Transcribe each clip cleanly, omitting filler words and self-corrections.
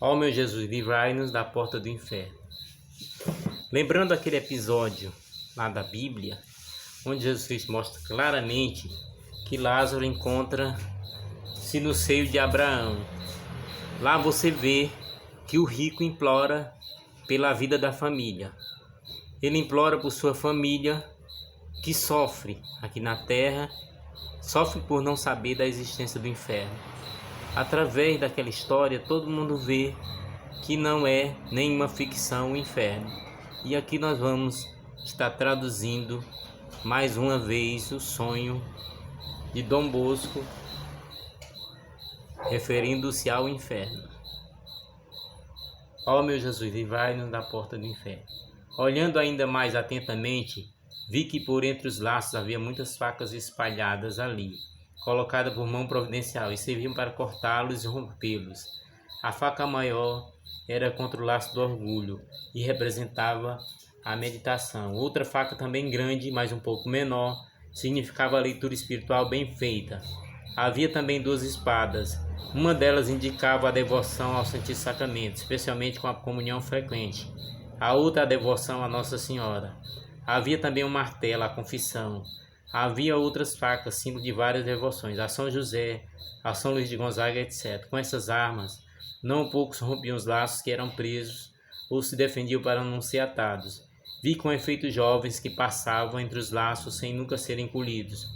Ó meu Jesus, livrai-nos da porta do inferno. Lembrando aquele episódio lá da Bíblia, onde Jesus Cristo mostra claramente que Lázaro encontra-se no seio de Abraão. Lá você vê que o rico implora pela vida da família. Ele implora por sua família que sofre aqui na terra, sofre por não saber da existência do inferno. Através daquela história, todo mundo vê que não é nenhuma ficção o inferno. E aqui nós vamos estar traduzindo mais uma vez o sonho de Dom Bosco, referindo-se ao inferno. Ó meu Jesus, livrai-nos da porta do inferno. Olhando ainda mais atentamente, vi que por entre os laços havia muitas facas espalhadas ali, colocadas por mão providencial, e serviam para cortá-los e rompê-los. A faca maior era contra o laço do orgulho e representava a meditação. Outra faca também grande, mas um pouco menor, significava a leitura espiritual bem feita. Havia também 2 espadas. Uma delas indicava a devoção ao Santíssimo Sacramento, especialmente com a comunhão frequente. A outra a devoção a Nossa Senhora. Havia também um martelo, a confissão. Havia outras facas, símbolo de várias devoções, a São José, a São Luís de Gonzaga, etc. Com essas armas, não poucos rompiam os laços que eram presos ou se defendiam para não ser atados. Vi com efeito jovens que passavam entre os laços sem nunca serem colhidos,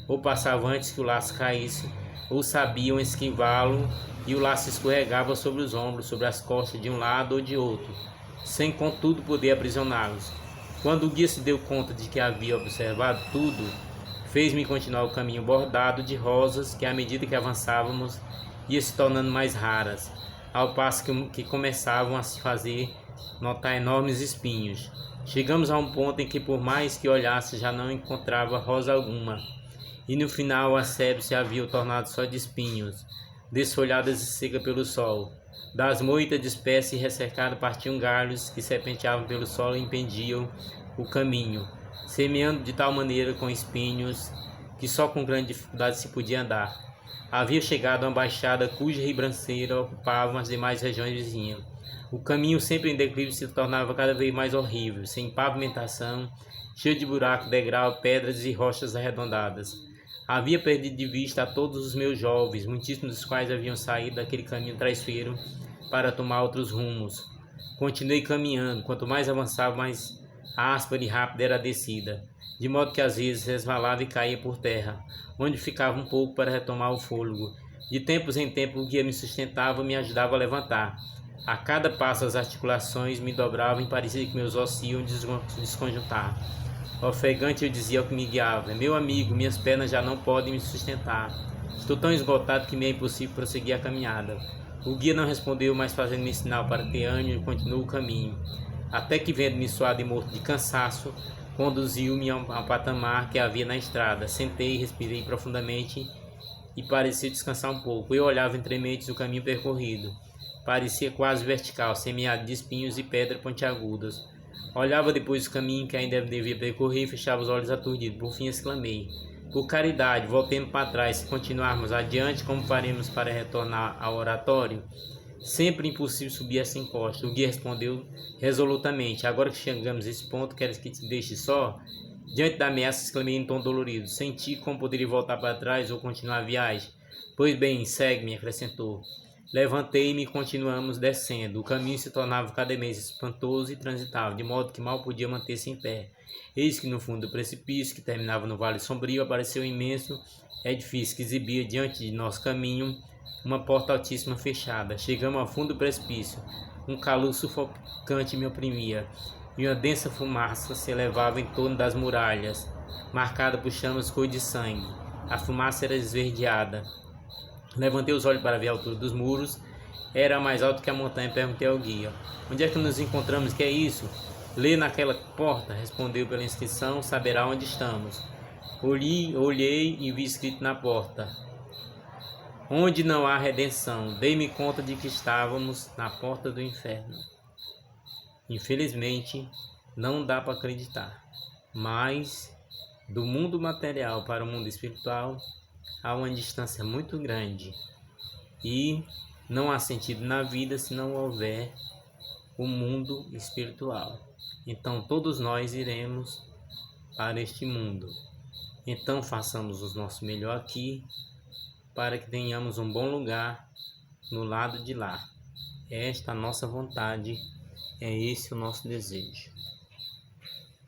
ou passavam antes que o laço caísse, ou sabiam esquivá-lo e o laço escorregava sobre os ombros, sobre as costas de um lado ou de outro, sem contudo poder aprisioná-los. Quando o guia se deu conta de que havia observado tudo, fez-me continuar o caminho bordado de rosas que, à medida que avançávamos, ia se tornando mais raras, ao passo que começavam a se fazer notar enormes espinhos. Chegamos a um ponto em que, por mais que olhasse, já não encontrava rosa alguma, e no final a sebe se havia tornado só de espinhos, desfolhadas e seca pelo sol. Das moitas de espécie ressecadas partiam galhos que serpenteavam pelo solo e impediam o caminho, semeando de tal maneira com espinhos que só com grande dificuldade se podia andar. Havia chegado a uma baixada cuja ribanceira ocupava as demais regiões vizinhas. O caminho, sempre em declive, se tornava cada vez mais horrível, sem pavimentação, cheio de buracos, degrau, pedras e rochas arredondadas. Havia perdido de vista a todos os meus jovens, muitíssimos dos quais haviam saído daquele caminho traiçoeiro para tomar outros rumos. Continuei caminhando. Quanto mais avançava, mais áspera e rápida era a descida, de modo que às vezes resvalava e caía por terra, onde ficava um pouco para retomar o fôlego. De tempos em tempos o guia me sustentava e me ajudava a levantar. A cada passo as articulações me dobravam e parecia que meus ossos iam desconjuntar. Ofegante eu dizia ao que me guiava: meu amigo, minhas pernas já não podem me sustentar. Estou tão esgotado que me é impossível prosseguir a caminhada. O guia não respondeu, mas fazendo-me sinal para ter ânimo, continuou o caminho. Até que, vendo-me suado e morto de cansaço, conduziu-me a um patamar que havia na estrada. Sentei, respirei profundamente e parecia descansar um pouco. Eu olhava entre mentes o caminho percorrido. Parecia quase vertical, semeado de espinhos e pedras pontiagudas. Olhava depois o caminho que ainda devia percorrer e fechava os olhos aturdido. Por fim exclamei: por caridade, voltemos para trás. Se continuarmos adiante, como faremos para retornar ao oratório? Sempre impossível subir essa encosta. O guia respondeu resolutamente: agora que chegamos a esse ponto, queres que te deixe só? Diante da ameaça, exclamei em tom dolorido: senti como poderia voltar para trás ou continuar a viagem. Pois bem, segue-me, acrescentou. Levantei-me e continuamos descendo. O caminho se tornava cada vez espantoso e transitável, de modo que mal podia manter-se em pé. Eis que no fundo do precipício, que terminava no vale sombrio, apareceu um imenso edifício que exibia diante de nosso caminho uma porta altíssima fechada. Chegamos ao fundo do precipício. Um calor sufocante me oprimia, e uma densa fumaça se elevava em torno das muralhas, marcada por chamas cor de sangue. A fumaça era esverdeada. Levantei os olhos para ver a altura dos muros. Era mais alto que a montanha. Perguntei ao guia: onde é que nos encontramos? Que é isso? Lê naquela porta, respondeu pela inscrição, saberá onde estamos. Olhei e vi escrito na porta: onde não há redenção. Dei-me conta de que estávamos na porta do inferno. Infelizmente, não dá para acreditar, mas do mundo material para o mundo espiritual há uma distância muito grande, e Não há sentido na vida se não houver o mundo espiritual. Então todos nós iremos para este mundo. Então façamos o nosso melhor aqui para que tenhamos um bom lugar no lado de lá. É esta a nossa vontade, é esse o nosso desejo.